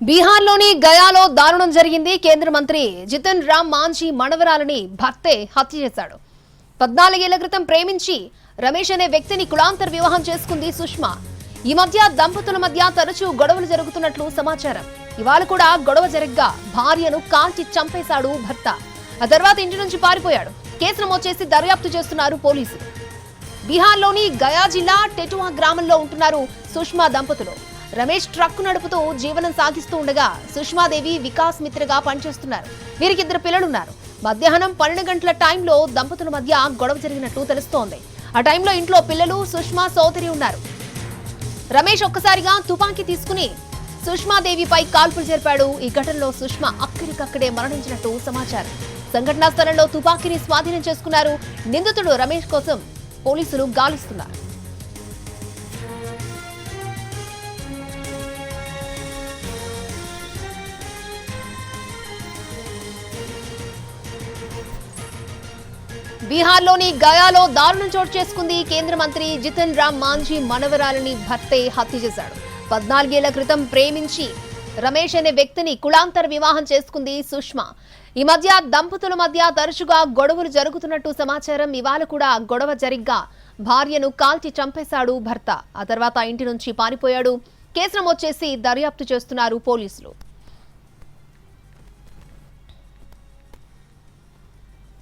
బీహార్లోని గయాలో దారుణం జరిగింది. కేంద్ర మంత్రి జితన్ రామ్ మాంఝీ మనవరాలని భర్తే హత్య చేశాడు. 14 ఏళ్ల క్రితం ప్రేమించి రమేష్ అనే వ్యక్తిని కులాంతర వివాహం చేసుకుంది సుష్మా. ఈ మధ్య దంపతుల మధ్య తరచూ గొడవలు జరుగుతున్నట్లు సమాచారం. ఇవాళ కూడా గొడవ జరగ్గా భార్యను కాల్చి చంపేశాడు భర్త. ఆ తర్వాత ఇంటి నుంచి పారిపోయాడు. కేసు నమోదు చేసి దర్యాప్తు చేస్తున్నారు పోలీసులు. బీహార్లోని గయా జిల్లా టెటువా గ్రామంలో ఉంటున్నారు సుష్మా దంపతులు. రమేష్ ట్రక్ నడుపుతూ జీవనం సాగిస్తూ ఉండగా సుష్మాదేవి వికాస్ మిత్రగా పనిచేస్తున్నారు. వీరికి 2 పిల్లలున్నారు. మధ్యాహ్నం 12 గంటల టైంలో దంపతుల మధ్య గొడవ జరిగినట్లు తెలుస్తోంది. ఆ టైంలో ఇంట్లో పిల్లలు, సుష్మా సోదరి ఉన్నారు. రమేష్ ఒక్కసారిగా తుపాకీ తీసుకుని సుష్మాదేవిపై కాల్పులు జరిపాడు. ఈ ఘటనలో సుష్మా అక్కడికక్కడే మరణించినట్టు సమాచారం. సంఘటనా స్థలంలో తుపాకీని స్వాధీనం చేసుకున్నారు. నిందితుడు రమేష్ కోసం పోలీసులు గాలిస్తున్నారు. బీహార్లోని గయాలో దారుణం చోటు చేసుకుంది. కేంద్ర మంత్రి జితన్ రామ్ మాంఝీ మనవరాలని భర్తే హత్య చేశాడు. 14 ఏళ్ల క్రితం ప్రేమించి రమేష్ అనే వ్యక్తిని కులాంతర వివాహం చేసుకుంది సుష్మా. ఈ మధ్య దంపతుల మధ్య తరచుగా గొడవలు జరుగుతున్నట్టు సమాచారం. ఇవాళ కూడా గొడవ జరిగ్గా భార్యను కాల్చి చంపేశాడు భర్త. ఆ తర్వాత ఇంటి నుంచి పారిపోయాడు. కేసు నమోదు చేసి దర్యాప్తు చేస్తున్నారు పోలీసులు.